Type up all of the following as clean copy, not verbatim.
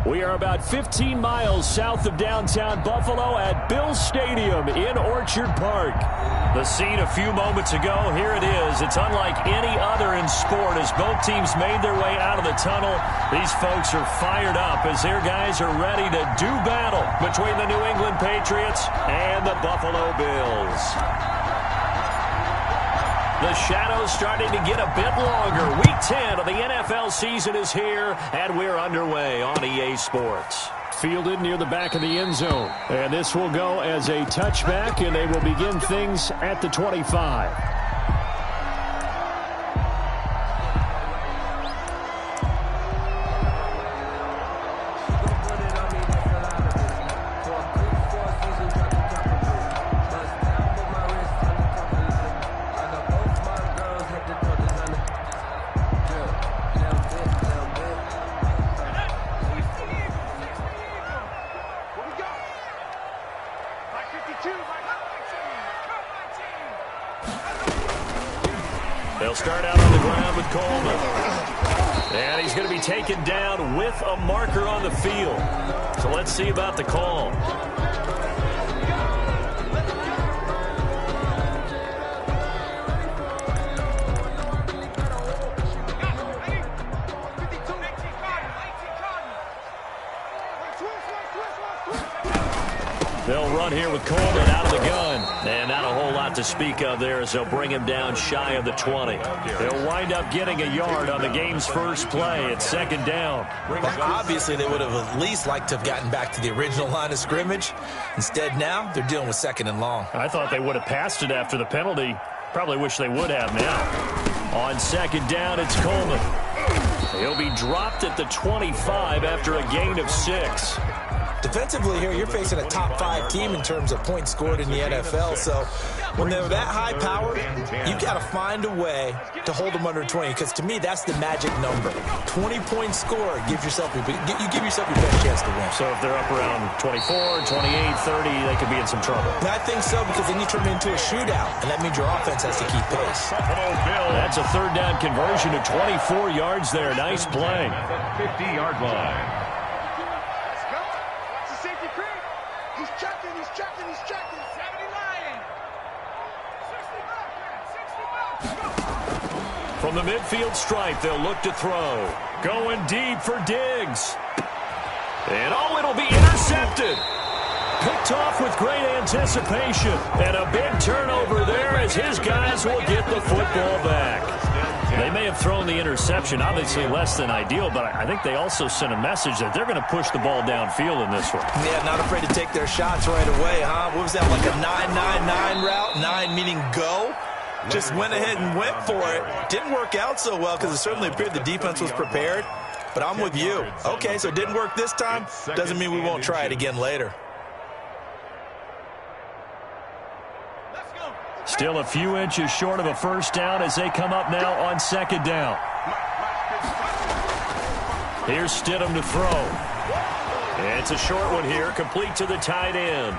We are about 15 miles south of downtown Buffalo at Bills Stadium in Orchard Park. The scene a few moments ago, here it is. It's unlike any other in sport as both teams made their way out of the tunnel. These folks are fired up as their guys are ready to do battle between the New England Patriots and the Buffalo Bills. The shadow's starting to get a bit longer. Week 10 of the NFL season is here, and we're underway on EA Sports. Fielded near the back of the end zone. And this will go as a touchback, and they will begin things at the 25. They'll start out on the ground with Coleman. And he's going to be taken down with a marker on the field. So let's see about the call. They'll run here with Coleman out of the gun. And not a whole lot to speak of there as they'll bring him down shy of the 20. They'll wind up getting a yard on the game's first play. It's second down. Well, obviously, they would have at least liked to have gotten back to the original line of scrimmage. Instead, now they're dealing with second and long. I thought they would have passed it after the penalty. Probably wish they would have now. On second down, it's Coleman. He'll be dropped at the 25 after a gain of 6. Defensively here, you're facing a top-5 team in terms of points scored in the NFL. So when they're that high-powered, you've got to find a way to hold them under 20. Because to me, that's the magic number. 20-point score gives yourself you give yourself your best chance to win. So if they're up around 24, 28, 30, they could be in some trouble. I think so, because then you turn it into a shootout, and that means your offense has to keep pace. That's a third down conversion of 24 yards there. Nice play. 50-yard line. From the midfield stripe, they'll look to throw. Going deep for Diggs. And it'll be intercepted. Picked off with great anticipation. And a big turnover there as his guys will get the football back. They may have thrown the interception, obviously less than ideal, but I think they also sent a message that they're going to push the ball downfield in this one. Yeah, not afraid to take their shots right away, huh? What was that, like a 9-9-9 route? 9 meaning go? Just went ahead and went for it. Didn't work out so well because it certainly appeared the defense was prepared. But I'm with you. Okay, so it didn't work this time. Doesn't mean we won't try it again later. Still a few inches short of a first down as they come up now on second down. Here's Stidham to throw. It's a short one here, complete to the tight end.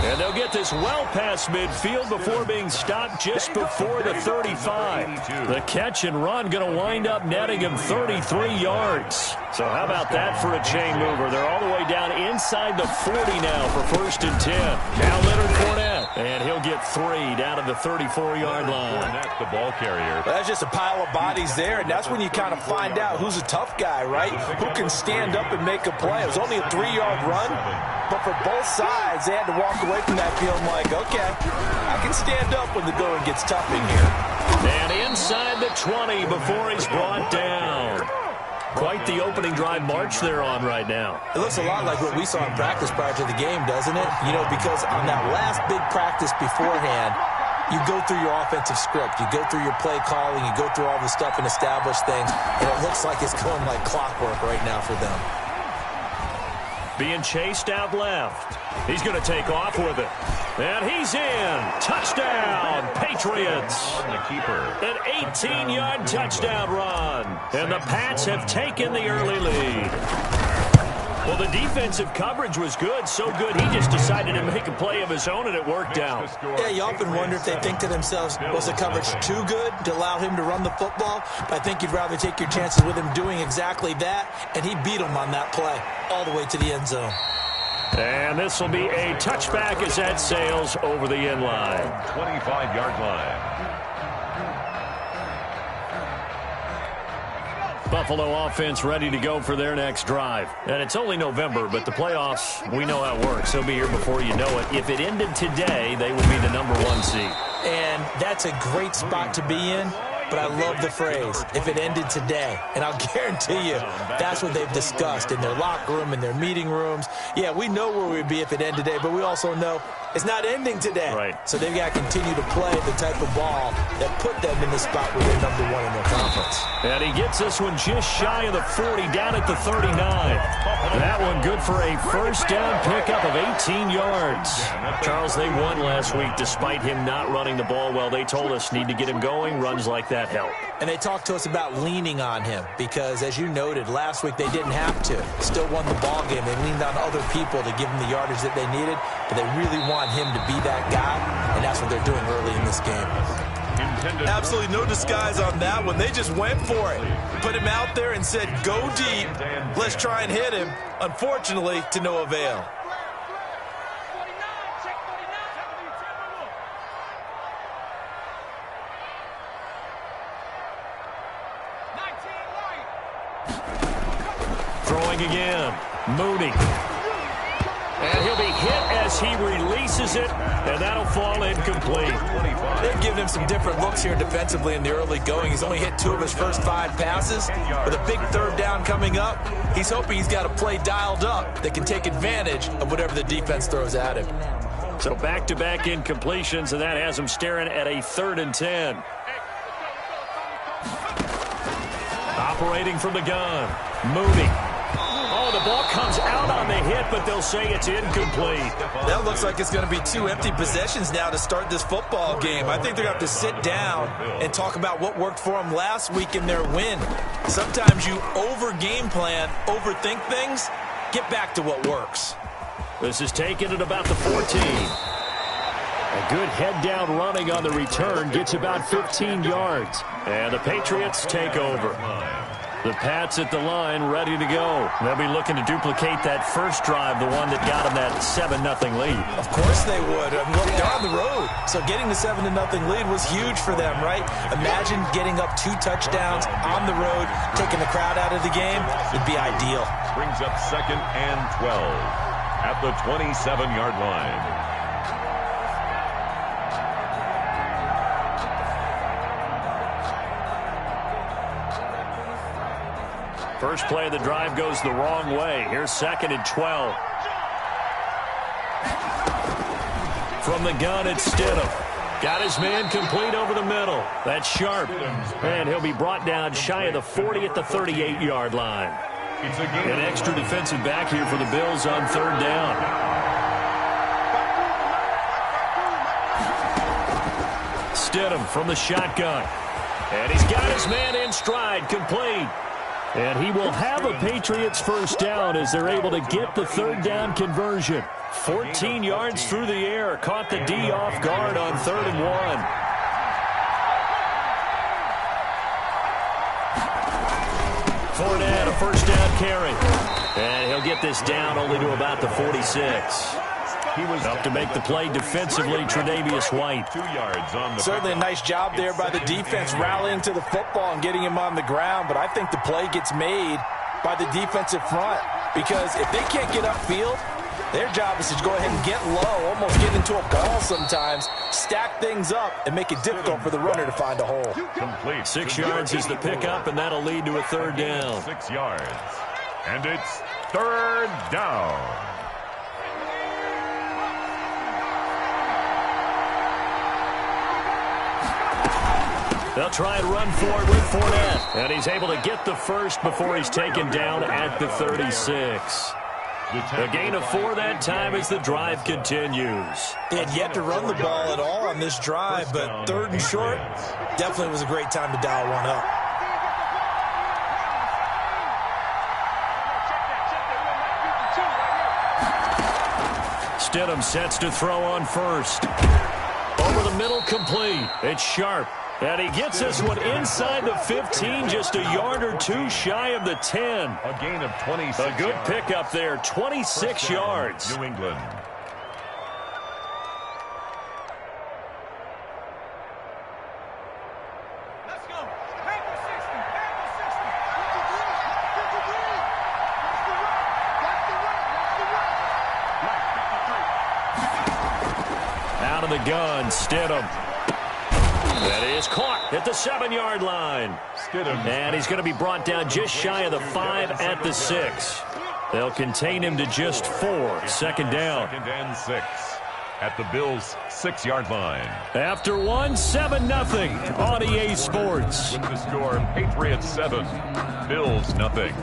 And they'll get this well past midfield before being stopped just before the 35. The catch and run going to wind up netting him 33 yards. So how about that for a chain mover? They're all the way down inside the 40 now for first and 10. Now Leonard Fournette, and he'll get 3 down to the 34-yard line. Fournette, the ball carrier. That's just a pile of bodies there, and that's when you kind of find out who's a tough guy, right? Who can stand up and make a play. It was only a 3-yard run, but for both sides, they had to walk away from that feeling like, okay, I can stand up when the going gets tough in here. And inside the 20 before he's brought down. Quite the opening drive march they're on right now. It looks a lot like what we saw in practice prior to the game, doesn't it? You know, because on that last big practice beforehand, you go through your offensive script. You go through your play calling. You go through all the stuff and establish things. And it looks like it's going like clockwork right now for them. Being chased out left. He's going to take off with it. And he's in. Touchdown, Patriots. The keeper. An 18-yard touchdown run. And the Pats have taken the early lead. Well, the defensive coverage was good, so good he just decided to make a play of his own, and it worked out. Yeah, you often wonder if they think to themselves, was the coverage too good to allow him to run the football? But I think you'd rather take your chances with him doing exactly that, and he beat him on that play all the way to the end zone. And this will be a touchback as that sails over the end line. 25-yard line. Buffalo offense ready to go for their next drive. And it's only November, but the playoffs, we know how it works. They'll be here before you know it. If it ended today, they would be the #1 seed. And that's a great spot to be in. But I love the phrase, if it ended today. And I'll guarantee you, that's what they've discussed in their locker room, in their meeting rooms. Yeah, we know where we'd be if it ended today, but we also know it's not ending today. Right. So they've got to continue to play the type of ball that put them in the spot where they're #1 in their conference. And he gets this one just shy of the 40, down at the 39. That one good for a first down pickup of 18 yards. Charles, they won last week despite him not running the ball well. They told us need to get him going. Runs like that help. And they talked to us about leaning on him because, as you noted, last week they didn't have to. Still won the ball game. They leaned on other people to give them the yardage that they needed, but they really want him to be that guy, and that's what they're doing early in this game. Absolutely no disguise on that one. They just went for it. Put him out there and said, go deep. Let's try and hit him. Unfortunately, to no avail. Throwing again. Mooney. And he'll be hit as he releases it, and that'll fall incomplete. They've given him some different looks here defensively in the early going. He's only hit 2 of his first 5 passes. With a big third down coming up, he's hoping he's got a play dialed up that can take advantage of whatever the defense throws at him. So back-to-back incompletions, and that has him staring at a 3rd and 10. Operating from the gun, Mooney. Oh, the ball comes out on the hit, but they'll say it's incomplete. That looks like it's going to be 2 empty possessions now to start this football game. I think they're going to have to sit down and talk about what worked for them last week in their win. Sometimes you over-game plan, overthink things, get back to what works. This is taken at about the 14. A good head-down running on the return gets about 15 yards. And the Patriots take over. The Pats at the line, ready to go. They'll be looking to duplicate that first drive, the one that got them that 7-0 lead. Of course they would. I mean, look, they're on the road. So getting the 7-0 lead was huge for them, right? Imagine getting up 2 touchdowns on the road, taking the crowd out of the game. It'd be ideal. Brings up 2nd and 12 at the 27-yard line. First play of the drive goes the wrong way. Here's 2nd and 12. From the gun, it's Stidham. Got his man complete over the middle. That's sharp. And he'll be brought down shy of the 40 at the 38-yard line. An extra defensive back here for the Bills on 3rd down. Stidham from the shotgun. And he's got his man in stride, complete. And he will have a Patriots first down as they're able to get the 3rd down conversion. 14 yards through the air. Caught the D off guard on 3rd and 1. Fournette, a first down carry. And he'll get this down only to about the 46. He was up to make the play defensively, Tre'Davious White. 2 yards on the Certainly a nice job there by the defense rallying to the football and getting him on the ground, but I think the play gets made by the defensive front because if they can't get upfield, their job is to go ahead and get low, almost get into a ball sometimes, stack things up, and make it difficult for the runner to find a hole. complete. 6 yards is the pickup, and that'll lead to a 3rd down. 6 yards. And it's 3rd down. They'll try and run forward with Fournette. And he's able to get the first before he's taken down at the 36. A gain of 4 that time as the drive continues. They had yet to run the ball at all on this drive, but 3rd and short definitely was a great time to dial one up. Stidham sets to throw on first. Over the middle, complete. It's Sharp. And he gets this one inside the 15, just a yard or two shy of the 10. A gain of 26 A good yards. pickup there, 26 yards. New England. Let's go. Paper 60. Paper 60. Out of the gun, Stidham. That is caught at the 7-yard line. Stidham. And he's going to be brought down just shy of the 5 at the 6. They'll contain him to just 4. Second down. 2nd and 6 at the Bills' 6-yard line. After 7-0 on EA Sports. With the score, Patriots 7, Bills nothing.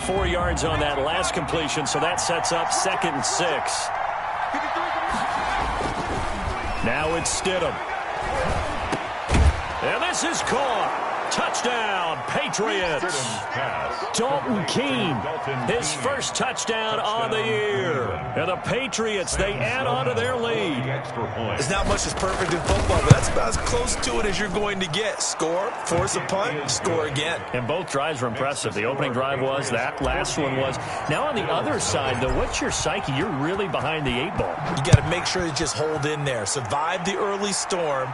4 yards on that last completion, so that sets up 2nd and 6. Now it's Stidham. And this is caught. Touchdown, Patriots. Dalton Keene, his first touchdown on the year. And the Patriots, they add on to their lead. There's not much that's perfect in football, but that's about as close to it as you're going to get. Score, force a punt, score again. And both drives were impressive. The opening drive was, that last one was. Now on the other side, though, what's your psyche? You're really behind the 8 ball. You got to make sure you just hold in there. Survive the early storm.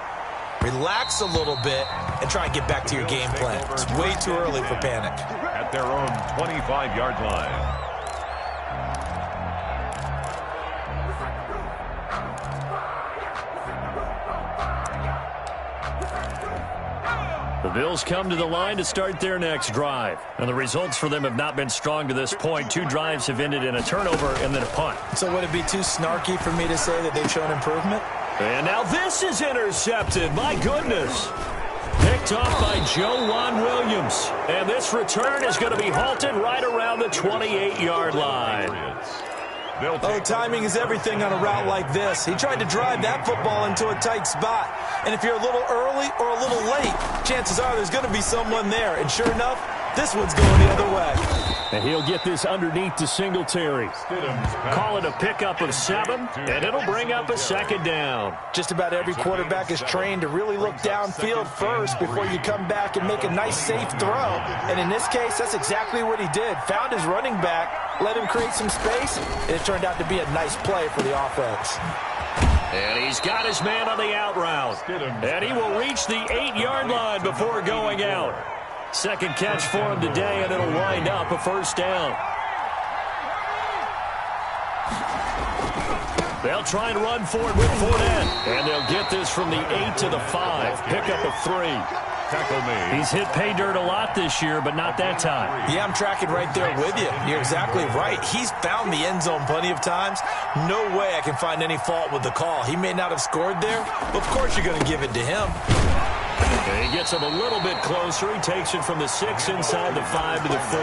Relax a little bit and try and get back to your game plan. It's way too early for panic. At their own 25-yard line. The Bills come to the line to start their next drive. And the results for them have not been strong to this point. 2 drives have ended in a turnover and then a punt. So would it be too snarky for me to say that they've shown improvement? And now this is intercepted. My goodness. Picked off by Joe Juan Williams. And this return is going to be halted right around the 28-yard line. Oh, timing is everything on a route like this. He tried to drive that football into a tight spot. And if you're a little early or a little late, chances are there's going to be someone there. And sure enough, this one's going the other way. And he'll get this underneath to Singletary. Call it a pickup of 7, and it'll bring up a 2nd down. Just about every quarterback is trained to really look downfield first before you come back and make a nice, safe throw. And in this case, that's exactly what he did. Found his running back, let him create some space, and it turned out to be a nice play for the offense. And he's got his man on the out route. And he will reach the 8-yard line before going out. Second catch for him today, and it'll wind up a 1st down. They'll try and run for it with Fournette. And they'll get this from the 8 to the 5. Pickup of 3. Tackle me. He's hit pay dirt a lot this year, but not that time. Yeah, I'm tracking right there with you. You're exactly right. He's found the end zone plenty of times. No way I can find any fault with the call. He may not have scored there, but of course you're going to give it to him. And he gets him a little bit closer. He takes it from the 6 inside the 5 to the 4.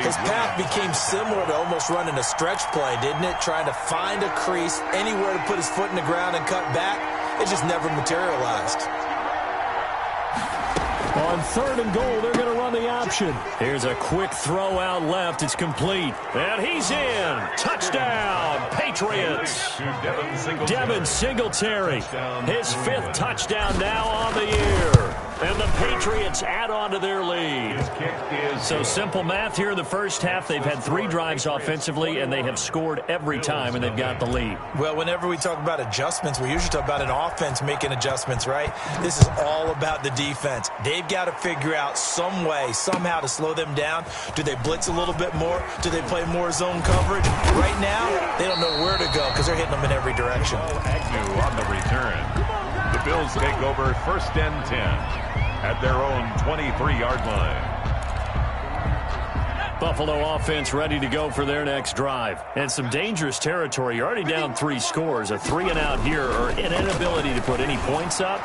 His path became similar to almost running a stretch play, didn't it? Trying to find a crease, anywhere to put his foot in the ground and cut back. It just never materialized. On 3rd and goal, they're going to run the option. Here's a quick throw out left. It's complete. And he's in. Touchdown, Patriots. Devin Singletary. His 5th touchdown now on the year. And the Patriots add on to their lead. So simple math here in the first half. They've had 3 drives offensively, and they have scored every time, and they've got the lead. Well, whenever we talk about adjustments, we usually talk about an offense making adjustments, right? This is all about the defense. They've got to figure out some way, somehow to slow them down. Do they blitz a little bit more? Do they play more zone coverage? Right now, they don't know where to go because they're hitting them in every direction. Agnew on the return. The Bills take over 1st and 10 at their own 23-yard line. Buffalo offense ready to go for their next drive. And some dangerous territory. You're already down 3 scores. A 3-and-out here, or an inability to put any points up.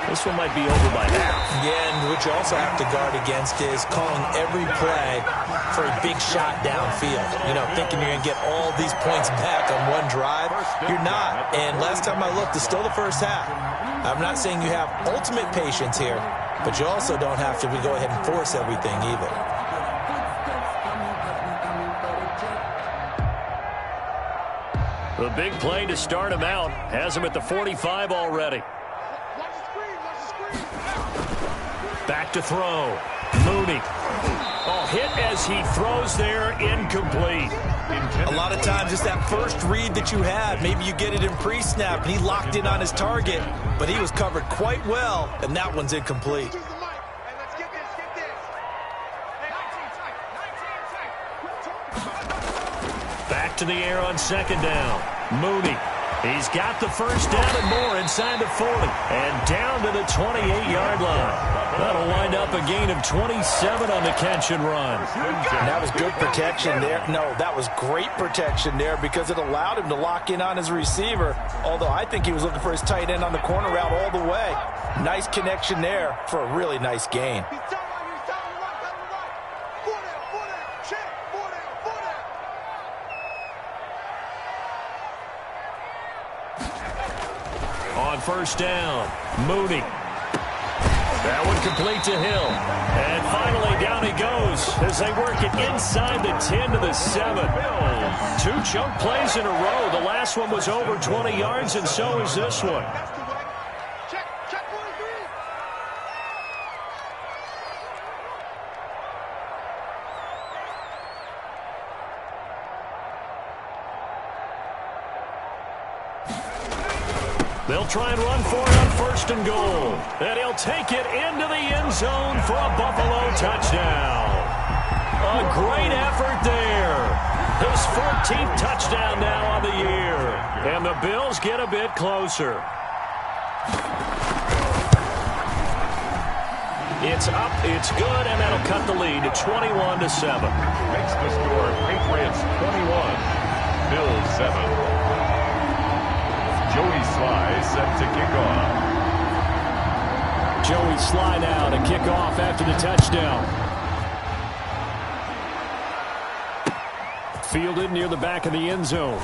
This one might be over by half. Yeah, and what you also have to guard against is calling every play for a big shot downfield. You know, thinking you're going to get all these points back on one drive. You're not. And last time I looked, it's still the first half. I'm not saying you have ultimate patience here, but you also don't have to go ahead and force everything either. The big play to start him out has him at the 45 already. Back to throw. Mooney. Oh, hit as he throws there, incomplete. A lot of times it's that first read that you had. Maybe you get it in pre-snap, and he locked in on his target, but he was covered quite well, and that one's incomplete. Back to the air on second down. Mooney. He's got the first down and more inside the 40. And down to the 28-yard line. That'll wind up a gain of 27 on the catch and run. And that was good protection there. No, that was great protection there because it allowed him to lock in on his receiver. Although I think he was looking for his tight end on the corner route all the way. Nice connection there for a really nice gain. On first down, Mooney. That one complete to Hill. And finally down he goes as they work it inside the 10 to the 7. Two chunk plays in a row. The last one was over 20 yards, and so is this one. They'll try and run for it on first and goal. And he'll take it into the end zone for a Buffalo touchdown. A great effort there. His 14th touchdown now on the year. And the Bills get a bit closer. It's up, it's good, and that'll cut the lead to 21 to 7. Makes the score Patriots 21, Bills 7. Joey Sly set to kick off. Joey Sly now to kick off after the touchdown. Fielded near the back of the end zone.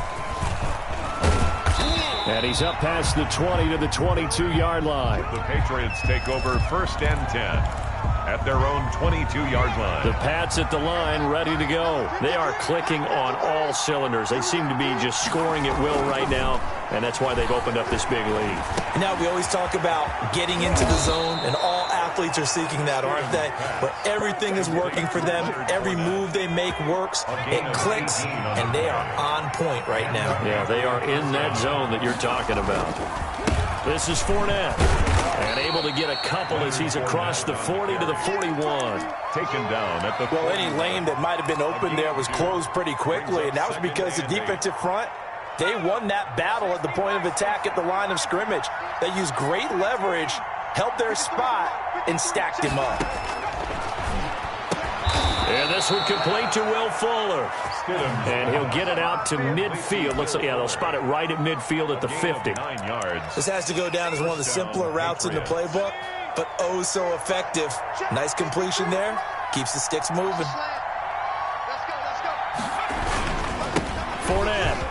And he's up past the 20 to the 22-yard line. The Patriots take over first and 10 at their own 22-yard line. The Pats at the line, ready to go. They are clicking on all cylinders. They seem to be just scoring at will right now, and that's why they've opened up this big lead. And now we always talk about getting into the zone, and all athletes are seeking that, aren't they? Where everything is working for them. Every move they make works. It clicks, and they are on point right now. Yeah, they are in that zone that you're talking about. This is Fournette. And able to get a couple as he's across the 40 to the 41. Taken down at the... Well, any lane that might have been open there was closed pretty quickly, and that was because the defensive front, they won that battle at the point of attack at the line of scrimmage. They used great leverage, held their spot, and stacked him up. And this one complete to Will Fuller. And he'll get it out to midfield. Looks like, yeah, they'll spot it right at midfield at the 50. 9 yards. This has to go down as one of the simpler routes in the playbook, but oh so effective. Nice completion there. Keeps the sticks moving. Fournette.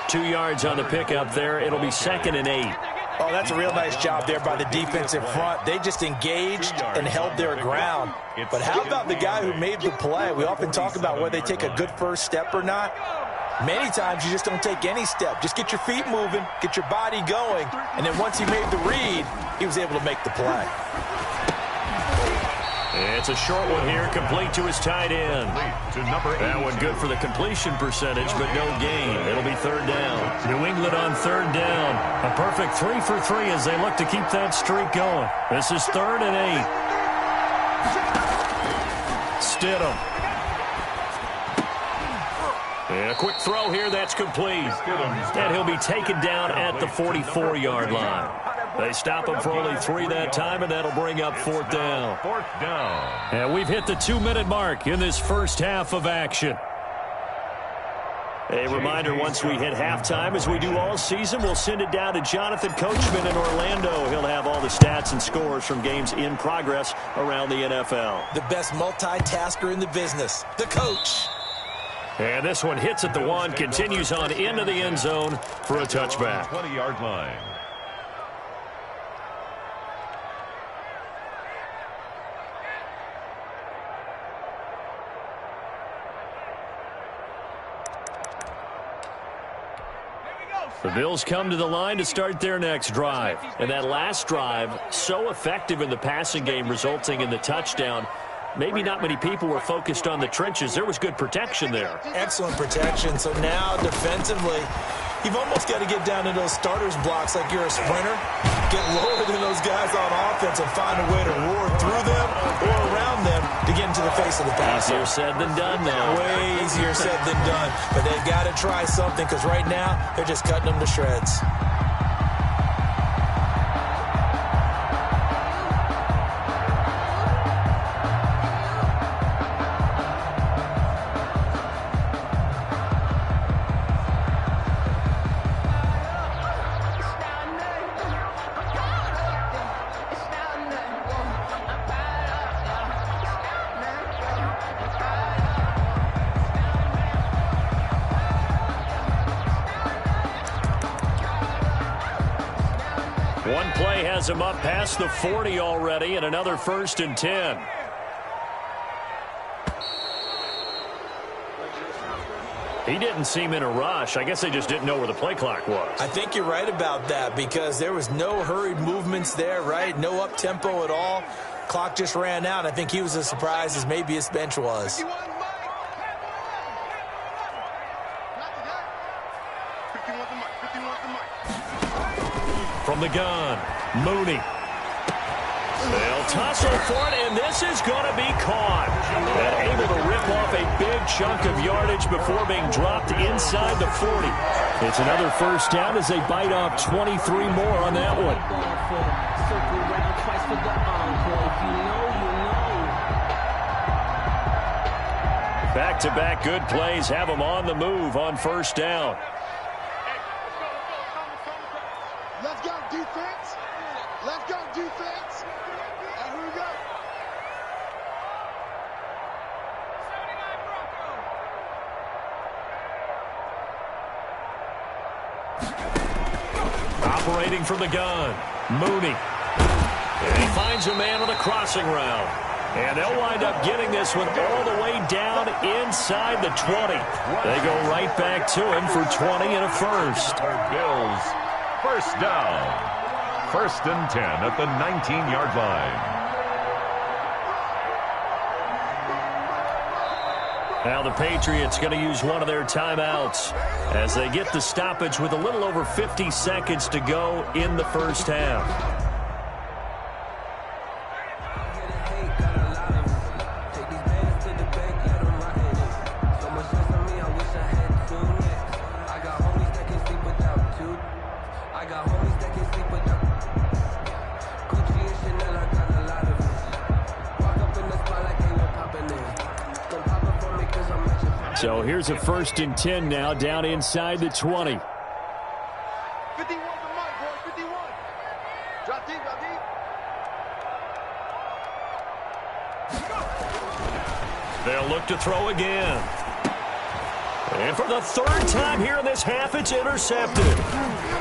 2 yards on the pickup there. It'll be 2nd and 8. Oh, that's a real nice job there by the defensive front. They just engaged and held their ground. But how about the guy who made the play? We often talk about whether they take a good first step or not. Many times you just don't take any step. Just get your feet moving, get your body going, and then once he made the read, he was able to make the play. It's a short one here, complete to his tight end. That one good for the completion percentage, but no gain. It'll be 3rd down. New England on 3rd down. A perfect 3 for 3 as they look to keep that streak going. This is 3rd and 8. Stidham. And a quick throw here, that's complete. And he'll be taken down at the 44-yard line. They stop him for only 3 that time, and that'll bring up 4th down. 4th down. And we've hit the 2-minute mark in this first half of action. A reminder, once we hit halftime, as we do all season, we'll send it down to Jonathan Coachman in Orlando. He'll have all the stats and scores from games in progress around the NFL. The best multitasker in the business, the coach. And this one hits at the 1, continues on into the end zone for a touchback. 20-yard line. The Bills come to the line to start their next drive. And that last drive, so effective in the passing game, resulting in the touchdown. Maybe not many people were focused on the trenches. There was good protection there. Excellent protection. So now defensively, you've almost got to get down to those starters blocks like you're a sprinter. Get lower than those guys on offense and find a way to roar through them or around them to get into the face of the passer. Easier said than done now. Way easier said than done. But they've got to try something because right now they're just cutting them to shreds. One play has him up past the 40 already, and another 1st and 10. He didn't seem in a rush. I guess they just didn't know where the play clock was. I think you're right about that because there was no hurried movements there, right? No up-tempo at all. Clock just ran out. I think he was as surprised as maybe his bench was. From the gun, Mooney. They'll tussle for it, and this is going to be caught. And able to rip off a big chunk of yardage before being dropped inside the 40. It's another 1st down as they bite off 23 more on that one. Back-to-back good plays have them on the move on 1st down. Let's go, defense. Let's go, defense. And here we go. 79 Operating from the gun, Mooney. And he finds a man on the crossing route. And they'll wind up getting this one all the way down inside the 20. They go right back to him for 20 and a 1st. Bills, 1st down. 1st and 10 at the 19-yard line. Now the Patriots going to use one of their timeouts as they get the stoppage with a little over 50 seconds to go in the 1st half. So here's a 1st and 10 now down inside the 20. 51 the mic, boys. 51. Drop deep, drop deep. They'll look to throw again. And for the 3rd time here in this half, it's intercepted.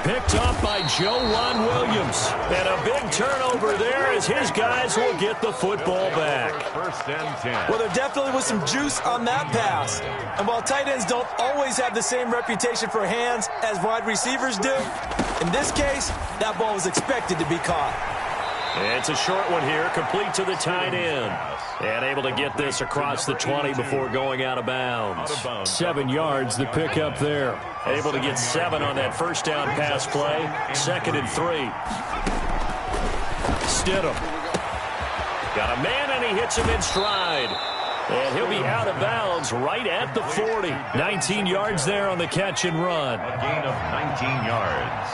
Picked off by Joejuan Williams. And a big turnover there as his guys will get the football back. 1st and 10. Well, there definitely was some juice on that pass. And while tight ends don't always have the same reputation for hands as wide receivers do, in this case, that ball was expected to be caught. It's a short one here, complete to the tight end. And able to get this across the 20 before going out of bounds. 7 yards, the pickup there. Able to get 7 on that 1st down pass play. 2nd and 3. Stidham. Got a man, and he hits him in stride. And he'll be out of bounds right at the 40. 19 yards there on the catch and run. A gain of 19 yards.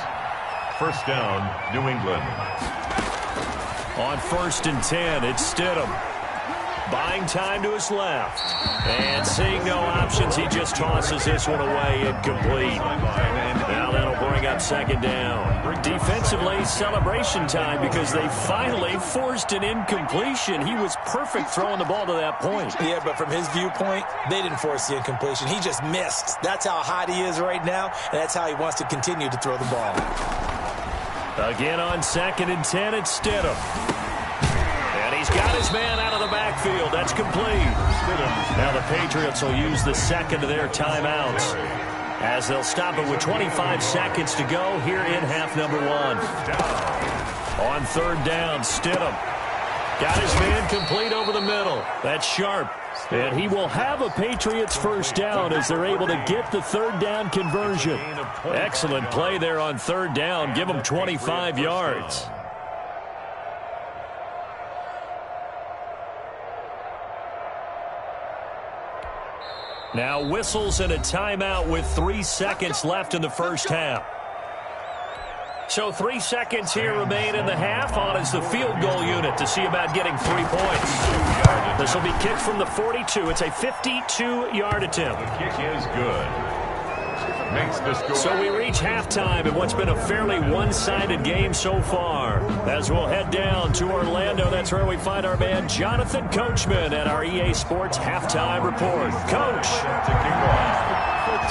1st down, New England. On 1st and 10, it's Stidham. Buying time to his left. And seeing no options, he just tosses this one away incomplete. Now that'll bring up 2nd down. Defensively, celebration time because they finally forced an incompletion. He was perfect throwing the ball to that point. Yeah, but from his viewpoint, they didn't force the incompletion. He just missed. That's how hot he is right now, and that's how he wants to continue to throw the ball. Again on 2nd and 10, it's Stidham. And he's got his man out of the backfield. That's complete. Now the Patriots will use the 2nd of their timeouts as they'll stop it with 25 seconds to go here in half number one. On third down, Stidham got his man complete over the middle. That's Sharp. And he will have a Patriots first down as they're able to get the third down conversion. Excellent play there on third down. Give them 25 yards. Now whistles and a timeout with 3 seconds left in the first half. So 3 seconds here remain in the half. On is the field goal unit to see about getting 3 points. This will be kicked from the 42. It's a 52-yard attempt. The kick is good. Makes the score. So we reach halftime in what's been a fairly one-sided game so far. As we'll head down to Orlando, that's where we find our man Jonathan Coachman at our EA Sports Halftime Report. Coach.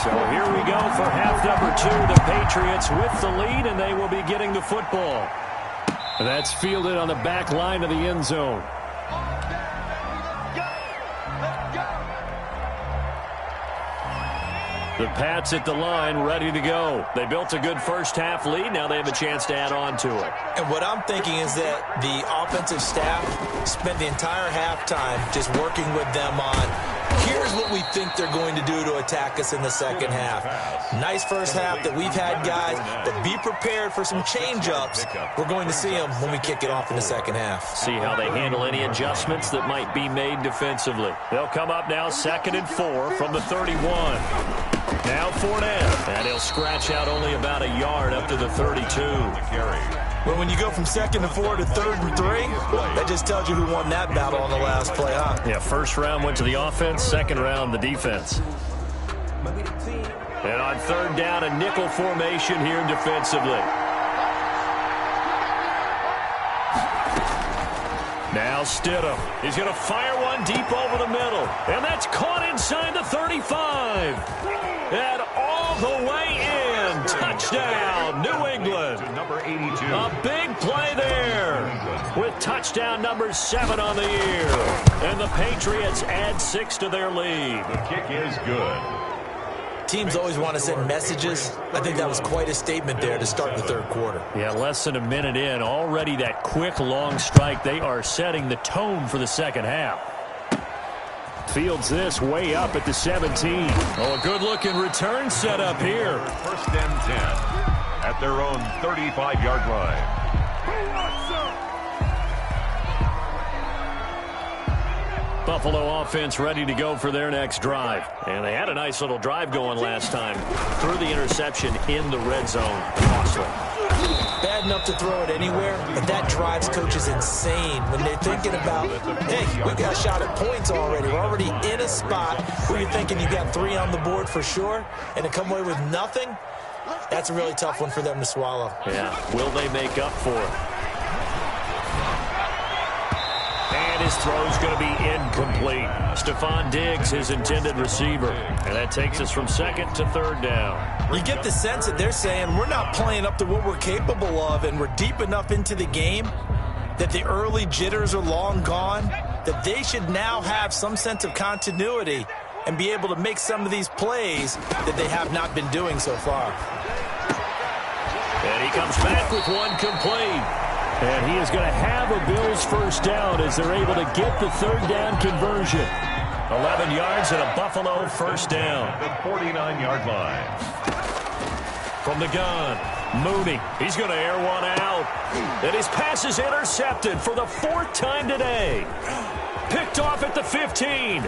So here we go for half number 2. The Patriots with the lead, and they will be getting the football. And that's fielded on the back line of the end zone. The Pats at the line, ready to go. They built a good first-half lead. Now they have a chance to add on to it. And what I'm thinking is that the offensive staff spent the entire halftime just working with them on, here's what we think they're going to do to attack us in the second half. Nice first half that we've had, guys, but be prepared for some change-ups. We're going to see them when we kick it off in the second half. See how they handle any adjustments that might be made defensively. They'll come up now 2nd and 4 from the 31. Now Fournette, and he'll scratch out only about a yard up to the 32. But when you go from 2nd and 4 to 3rd and 3, that just tells you who won that battle on the last play, huh? Yeah, first round went to the offense, second round the defense. And on third down, a nickel formation here defensively. Now Stidham. He's going to fire one deep over the middle. And that's caught inside the 35. And all the way in. Touchdown, New England. Number 82. A big play there with touchdown number 7 on the year. And the Patriots add 6 to their lead. The kick is good. Teams always want to send messages. I think that was quite a statement there to start the third quarter. Yeah, less than a minute in. Already that quick, long strike. They are setting the tone for the second half. Fields this way up at the 17. Oh, a good-looking return set up here. First and 10 at their own 35-yard line. Buffalo offense ready to go for their next drive. And they had a nice little drive going last time. Threw the interception in the red zone. Costly. Bad enough to throw it anywhere, but that drives coaches insane when they're thinking about, hey, we got a shot at points already. We're already in a spot where you're thinking you got 3 on the board for sure, and to come away with nothing, that's a really tough one for them to swallow. Yeah, will they make up for it? And his throw's going to be incomplete. Stephon Diggs, his intended receiver. And that takes us from 2nd to 3rd down. You get the sense that they're saying we're not playing up to what we're capable of, and we're deep enough into the game that the early jitters are long gone, that they should now have some sense of continuity and be able to make some of these plays that they have not been doing so far. And he comes back with one complete. And he is going to have a Bills first down as they're able to get the 3rd down conversion. 11 yards and a Buffalo first down. The 49-yard line. From the gun, Mooney. He's going to air one out. And his pass is intercepted for the 4th time today. Picked off at the 15.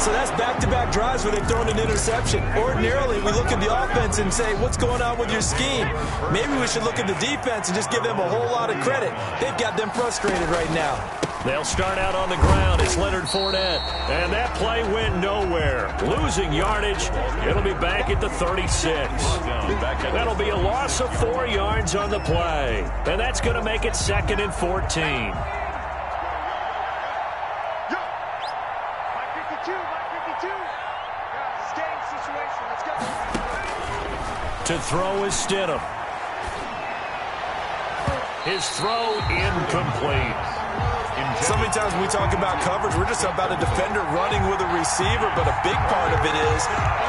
So that's back-to-back drives where they've thrown an interception. Ordinarily, we look at the offense and say, what's going on with your scheme? Maybe we should look at the defense and just give them a whole lot of credit. They've got them frustrated right now. They'll start out on the ground. It's Leonard Fournette. And that play went nowhere. Losing yardage. It'll be back at the 36. That'll be a loss of 4 yards on the play. And that's going to make it 2nd and 14. To throw is Stidham. His throw incomplete. So many times when we talk about coverage, we're just about a defender running with a receiver, but a big part of it is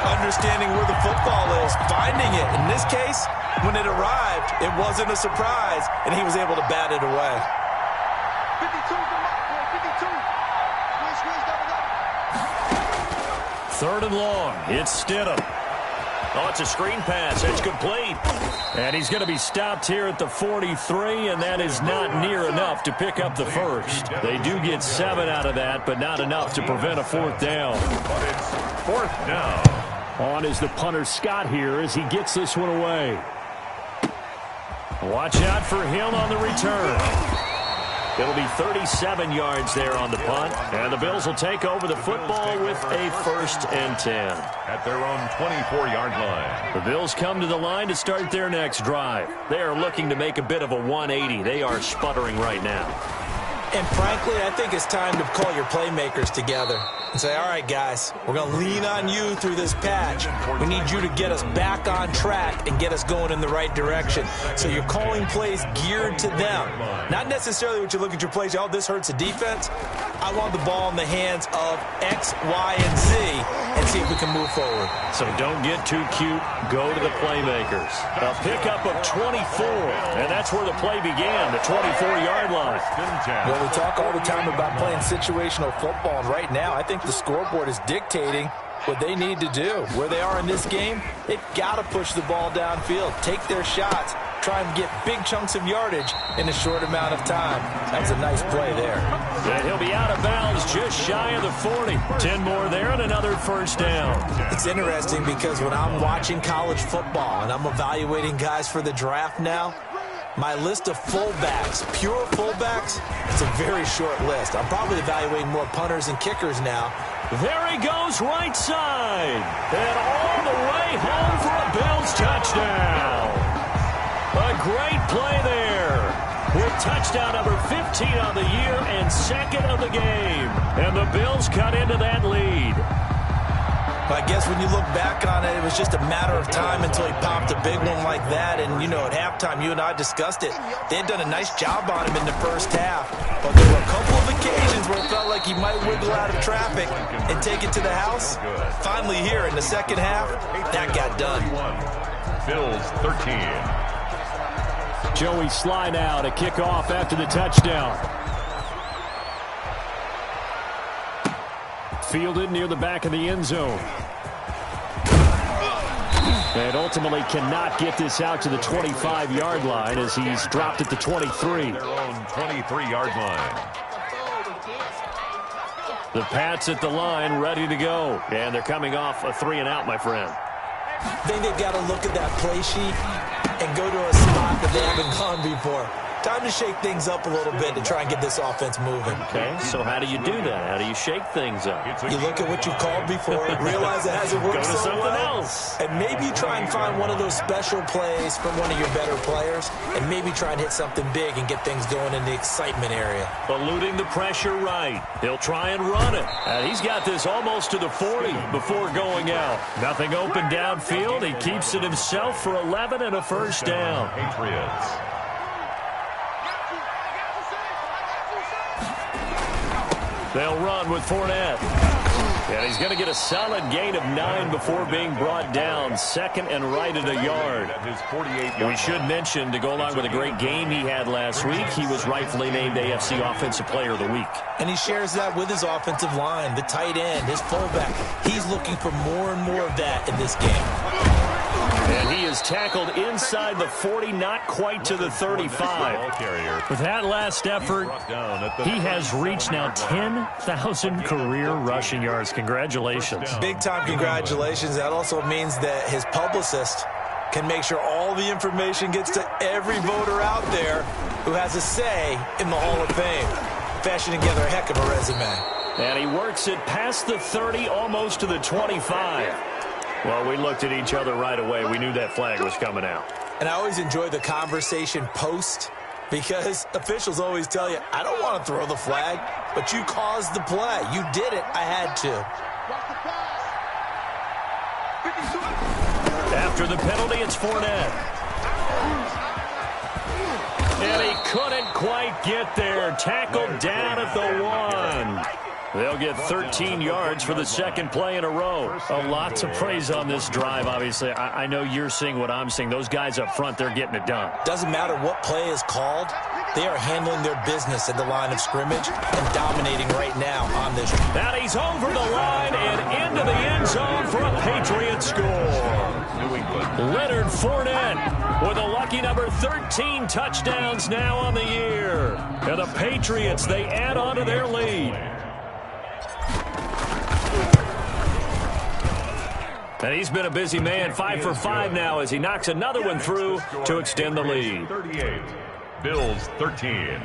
understanding where the football is, finding it. In this case, when it arrived, it wasn't a surprise, and he was able to bat it away. 52 from Mark, 52. Third and long. It's Stidham. Oh, it's a screen pass. It's complete. And he's going to be stopped here at the 43, and that is not near enough to pick up the first. They do get 7 out of that, but not enough to prevent a fourth down. But it's fourth down. On is the punter Scott here as he gets this one away. Watch out for Hill on the return. It'll be 37 yards there on the punt, and the Bills will take over the football with a 1st and 10. At their own 24-yard line. The Bills come to the line to start their next drive. They are looking to make a bit of a 180. They are sputtering right now. And frankly, I think it's time to call your playmakers together and say, all right, guys, we're going to lean on you through this patch. We need you to get us back on track and get us going in the right direction. So you're calling plays geared to them. Not necessarily what you look at your plays, oh, this hurts the defense. I want the ball in the hands of X, Y, and Z and see if we can move forward. So don't get too cute. Go to the playmakers. A pickup of 24, and that's where the play began, the 24-yard line. Well, we talk all the time about playing situational football, and right now I think the scoreboard is dictating what they need to do. Where they are in this game, they've got to push the ball downfield, take their shots, try and get big chunks of yardage in a short amount of time. That was a nice play there. And he'll be out of bounds just shy of the 40. 10 more there and another first down. It's interesting because when I'm watching college football and I'm evaluating guys for the draft now, my list of fullbacks, pure fullbacks, it's a very short list. I'm probably evaluating more punters and kickers now. There he goes right side. And all the way home for a Bills touchdown. A great play there. With touchdown number 15 on the year and 2nd of the game. And the Bills cut into that lead. But I guess when you look back on it, it was just a matter of time until he popped a big one like that. And, you know, at halftime, you and I discussed it. They had done a nice job on him in the first half. But there were a couple of occasions where it felt like he might wiggle out of traffic and take it to the house. Finally here in the second half, that got done. Bills 13. Joey Sly now to kick off after the touchdown. Fielded near the back of the end zone. And ultimately cannot get this out to the 25-yard line as he's dropped at the 23. Their own 23-yard line. The Pats at the line ready to go. And they're coming off a 3-and-out, my friend. I think they've got to look at that play sheet and go to a spot that they haven't gone before. Time to shake things up a little bit to try and get this offense moving. Okay, so how do you do that? How do you shake things up? You look at what you've called before, realize it hasn't worked so well, else. and maybe try and find one of those special plays from one of your better players, and maybe try and hit something big and get things going in the excitement area. Eluding the pressure right. He'll try and run it. And he's got this almost to the 40 before going out. Nothing open downfield. He keeps it himself for 11 and a first down. Patriots. They'll run with Fournette. And he's going to get a solid gain of 9 before being brought down. 2nd and right at a yard. We should mention, to go along with a great game he had last week, he was rightfully named AFC Offensive Player of the Week. And he shares that with his offensive line, the tight end, his fullback. He's looking for more and more of that in this game. And he is tackled inside the 40, not quite to the 35. With that last effort, he has reached now 10,000 career rushing yards. Congratulations. Big-time congratulations. That also means that his publicist can make sure all the information gets to every voter out there who has a say in the Hall of Fame. Fashioning together a heck of a resume. And he works it past the 30, almost to the 25. Well, we looked at each other right away. We knew that flag was coming out. And I always enjoy the conversation post because officials always tell you, I don't want to throw the flag, but you caused the play. You did it. I had to. After the penalty, it's Fournette. And he couldn't quite get there. Tackled down at the 1. They'll get 13 yards for the second play in a row. A lot to praise on this drive, obviously. I know you're seeing what I'm seeing. Those guys up front, they're getting it done. Doesn't matter what play is called. They are handling their business at the line of scrimmage and dominating right now on this. And he's over the line and into the end zone for a Patriots score. Leonard Fournette with a lucky number 13 touchdowns now on the year. And the Patriots, they add on to their lead. And he's been a busy man, 5 for 5 now as he knocks another one through to extend the lead. 38, Bills 13.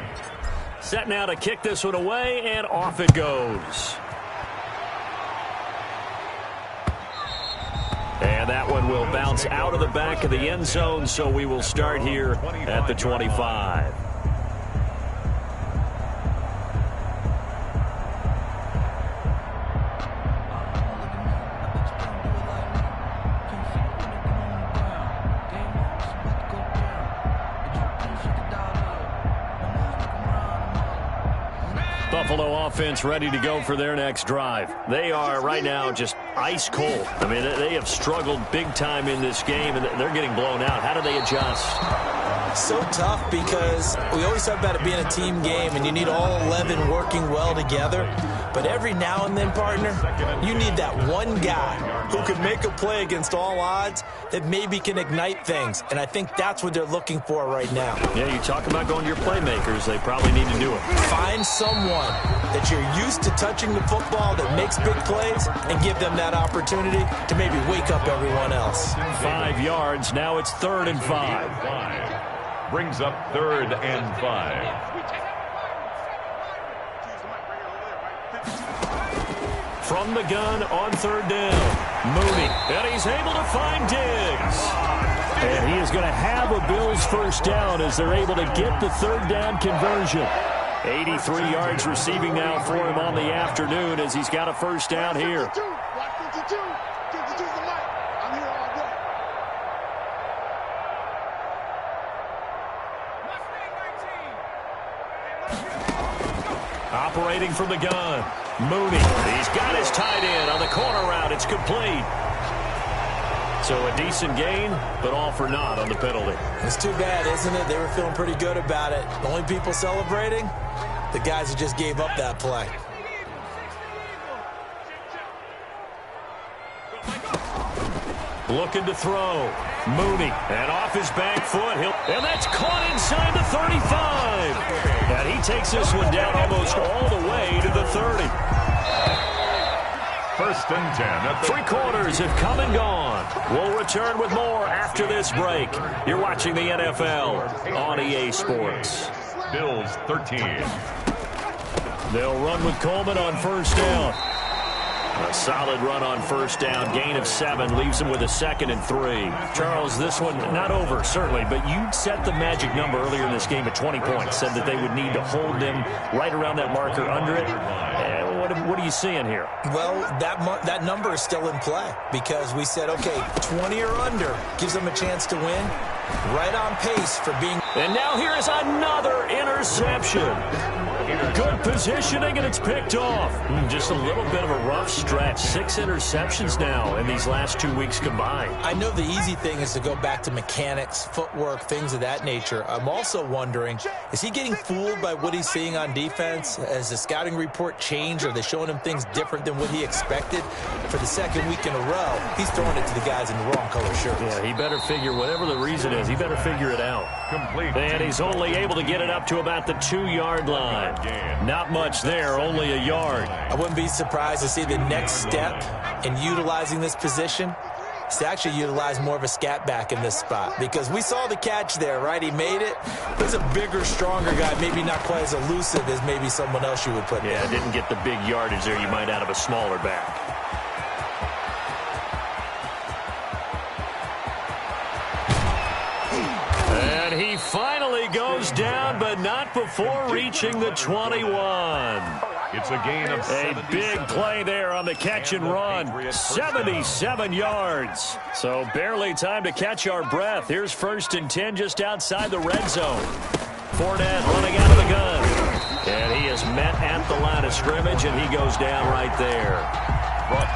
Set now to kick this one away, and off it goes. And that one will bounce out of the back of the end zone, so we will start here at the 25. Buffalo offense ready to go for their next drive. They are right now just ice cold. I mean, they have struggled big time in this game, and they're getting blown out. How do they adjust? So tough because we always talk about it being a team game, and you need all 11 working well together. But every now and then, partner, you need that one guy who can make a play against all odds that maybe can ignite things. And I think that's what they're looking for right now. Yeah, you talk about going to your playmakers. They probably need to do it. Find someone that you're used to touching the football that makes big plays and give them that opportunity to maybe wake up everyone else. 5 yards. Now it's 3rd and 5. Brings up 3rd and 5. From the gun on 3rd down, Mooney, and he's able to find Diggs. And he is going to have a Bills first down as they're able to get the 3rd down conversion. 83 yards receiving now for him on the afternoon as he's got a first down here. Operating from the gun, Mooney. He's got his tight end on the corner route. It's complete. So a decent gain, but all for naught on the penalty. It's too bad, isn't it? They were feeling pretty good about it. The only people celebrating, the guys who just gave up that play. Looking to throw. Mooney, and off his back foot. And that's caught inside the 35. And he takes this one down almost all the way to the 30. 1st and 10. 3 quarters have come and gone. We'll return with more after this break. You're watching the NFL on EA Sports. Bills 13. They'll run with Coleman on 1st down. A solid run on 1st down. Gain of 7 leaves him with a 2nd and 3. Charles, this one not over, certainly, but you set the magic number earlier in this game at 20 points. Said that they would need to hold them right around that marker under it. What are you seeing here? Well, that number is still in play because we said, okay, 20 or under gives them a chance to win. Right on pace for being. And now here is another interception. Good positioning, and it's picked off. Just a little bit of a rough stretch. 6 interceptions now in these last 2 weeks combined. I know the easy thing is to go back to mechanics, footwork, things of that nature. I'm also wondering, is he getting fooled by what he's seeing on defense? Has the scouting report changed? Are they showing him things different than what he expected? For the 2nd week in a row, he's throwing it to the guys in the wrong color shirts. Yeah, he better figure, whatever the reason is, he better figure it out. Complete. And he's only able to get it up to about the 2-yard line. Not much there, only a yard. I wouldn't be surprised to see the next step in utilizing this position is to actually utilize more of a scat back in this spot, because we saw the catch there, right? He made it. He's a bigger, stronger guy, maybe not quite as elusive as maybe someone else you would put there. Didn't get the big yardage there you might out of a smaller back. And he finally goes down, but not before reaching the 21. It's a gain of 77. A big play there on the catch and run. 77 yards. So barely time to catch our breath. Here's 1st and 10 just outside the red zone. Fournette running out of the gun. And he is met at the line of scrimmage, and he goes down right there.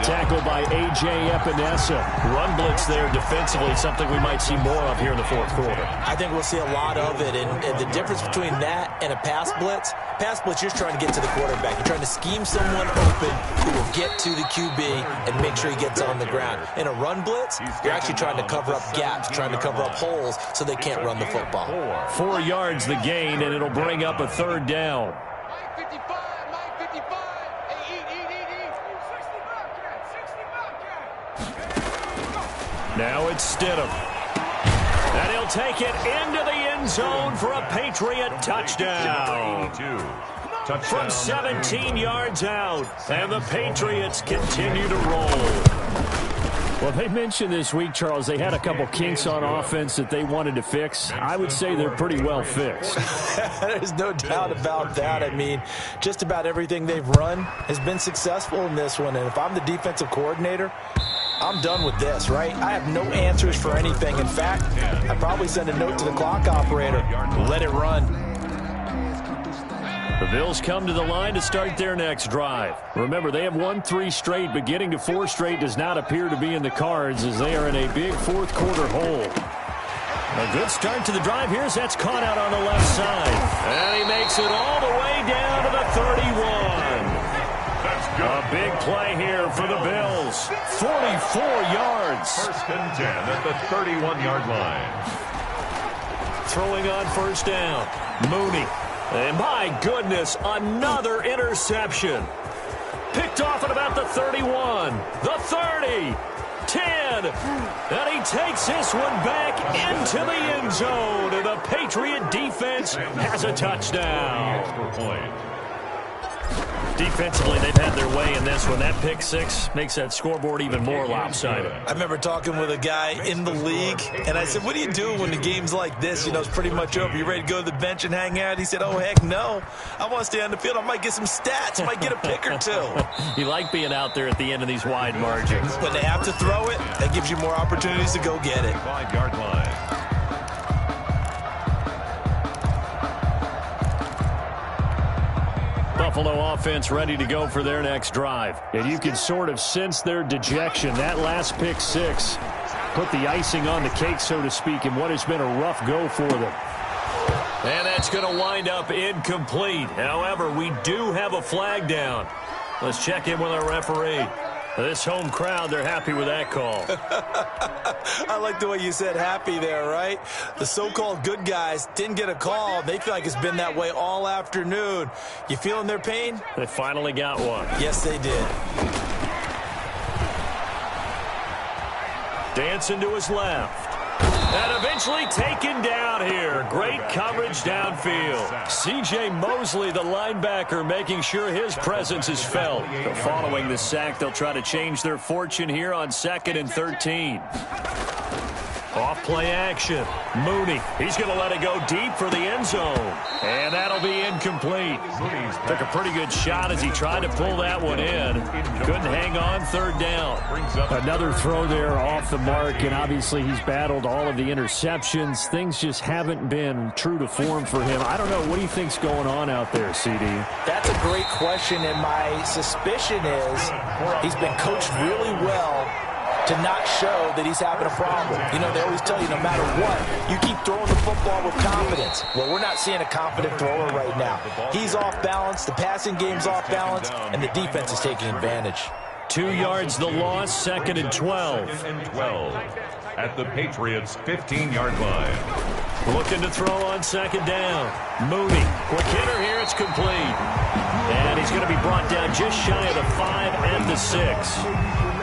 Tackled by A.J. Epinesa. Run blitz there defensively, something we might see more of here in the fourth quarter. I think we'll see a lot of it, and the difference between that and a pass blitz, you're just trying to get to the quarterback. You're trying to scheme someone open who will get to the QB and make sure he gets on the ground. In a run blitz, you're actually trying to cover up gaps, trying to cover up holes so they can't run the football. 4 yards the gain, and it'll bring up a third down. Now it's Stidham. And he'll take it into the end zone for a Patriot touchdown. From 17 yards out. And the Patriots continue to roll. Well, they mentioned this week, Charles, they had a couple kinks on offense that they wanted to fix. I would say they're pretty well fixed. There's no doubt about that. I mean, just about everything they've run has been successful in this one. And if I'm the defensive coordinator, I'm done with this, right? I have no answers for anything. In fact, I'd probably send a note to the clock operator. Let it run. The Bills come to the line to start their next drive. Remember, they have won 3 straight, but getting to 4 straight does not appear to be in the cards as they are in a big fourth quarter hole. A good start to the drive here as that's caught out on the left side. And he makes it all the way down to the 31. A big play here for the Bills. 44 yards. First and 10 at the 31-yard line. Throwing on first down. Mooney. And my goodness, another interception. Picked off at about the 31, the 30, 10. And he takes this one back into the end zone. And the Patriot defense has a touchdown. Extra point. Defensively, they've had their way in this one. That pick six makes that scoreboard even more lopsided. I remember talking with a guy in the league, and I said, what do you do when the game's like this? You know, it's pretty much over. You ready to go to the bench and hang out? He said, oh, heck no. I want to stay on the field. I might get some stats. I might get a pick or two. You like being out there at the end of these wide margins. When they have to throw it, that gives you more opportunities to go get it. 5-yard line. Buffalo offense ready to go for their next drive. And you can sort of sense their dejection. That last pick six put the icing on the cake, so to speak, in what has been a rough go for them. And that's going to wind up incomplete. However, we do have a flag down. Let's check in with our referee. This home crowd, they're happy with that call. I like the way you said happy there, right? The so-called good guys didn't get a call. They feel like it's been that way all afternoon. You feeling their pain? They finally got one. Yes, they did. Dancing to his left. And eventually taken down here. Great coverage downfield. C.J. Mosley, the linebacker, making sure his presence is felt. But following the sack, they'll try to change their fortune here on 2nd and 13. Off play action. Mooney. He's going to let it go deep for the end zone. And that'll be incomplete. Took a pretty good shot as he tried to pull that one in. Couldn't hang on, third down. Another throw there off the mark, and obviously he's battled all of the interceptions. Things just haven't been true to form for him. I don't know. What do you think's going on out there, CD? That's a great question, and my suspicion is he's been coached really well to not show that he's having a problem. You know, they always tell you no matter what, you keep throwing the football with confidence. Well, we're not seeing a confident thrower right now. He's off balance, the passing game's off balance, and the defense is taking advantage. 2 yards the loss, 2nd and 12. 2nd and 12 at the Patriots' 15-yard line. Looking to throw on 2nd down. Mooney, quick hitter here, it's complete. And he's going to be brought down just shy of the 5 and the 6.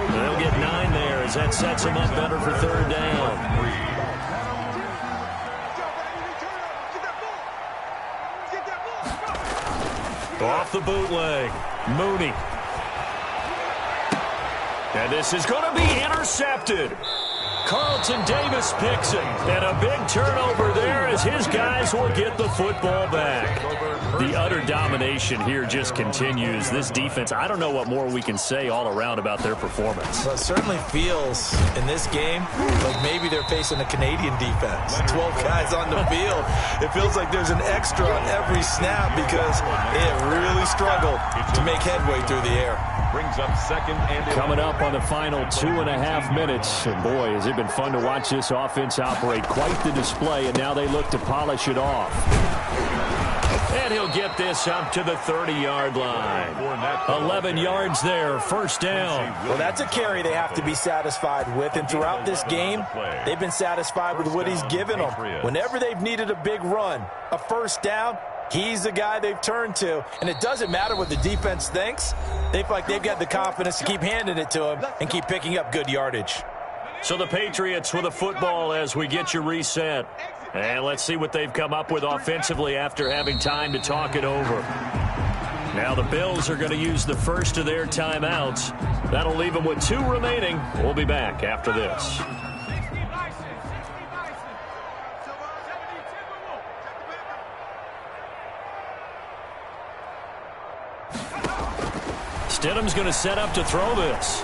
They'll get 9 there as that sets him up better for third down. Off the bootleg. Mooney. And this is going to be intercepted. Carlton Davis picks it. And a big turnover there as his guys will get the football back. The utter domination here just continues. This defense, I don't know what more we can say all around about their performance. Well, it certainly feels in this game like maybe they're facing a Canadian defense. 12 guys on the field. It feels like there's an extra on every snap because they have really struggled to make headway through the air. Brings up second and coming up on the final 2.5 minutes. And boy, has it been fun to watch this offense operate. Quite the display, and now they look to polish it off. And he'll get this up to the 30-yard line. 11 yards there, first down. Well, that's a carry they have to be satisfied with. And throughout this game, they've been satisfied with what he's given them. Whenever they've needed a big run, a first down, he's the guy they've turned to. And it doesn't matter what the defense thinks. They feel like they've got the confidence to keep handing it to him and keep picking up good yardage. So the Patriots with a football as we get you reset. And let's see what they've come up with offensively after having time to talk it over. Now the Bills are going to use the first of their timeouts. That'll leave them with 2 remaining. We'll be back after this. Stidham's going to set up to throw this.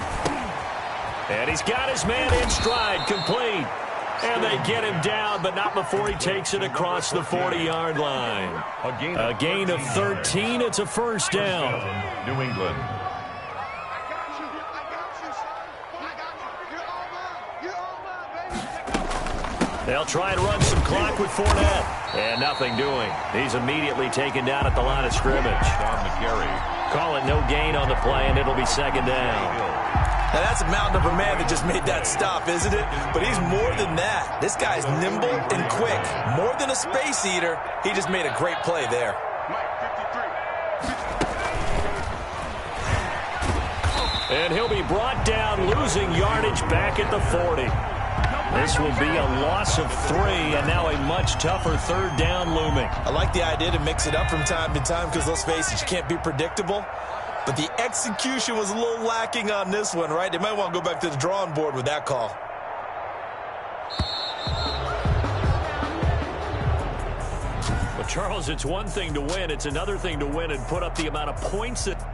And he's got his man in stride, complete. And they get him down, but not before he takes it across the 40-yard line. A gain of 13. It's a first down. New England. They'll try and run some clock with Fournette. And nothing doing. He's immediately taken down at the line of scrimmage. Call it no gain on the play, and it'll be second down. Now, that's a mountain of a man that just made that stop, isn't it? But he's more than that. This guy's nimble and quick. More than a space eater, he just made a great play there. And he'll be brought down, losing yardage back at the 40. This will be a loss of 3, and now a much tougher third down looming. I like the idea to mix it up from time to time because, let's face it, you can't be predictable. But the execution was a little lacking on this one, right? They might want to go back to the drawing board with that call. Well, Charles, it's one thing to win. It's another thing to win and put up the amount of points that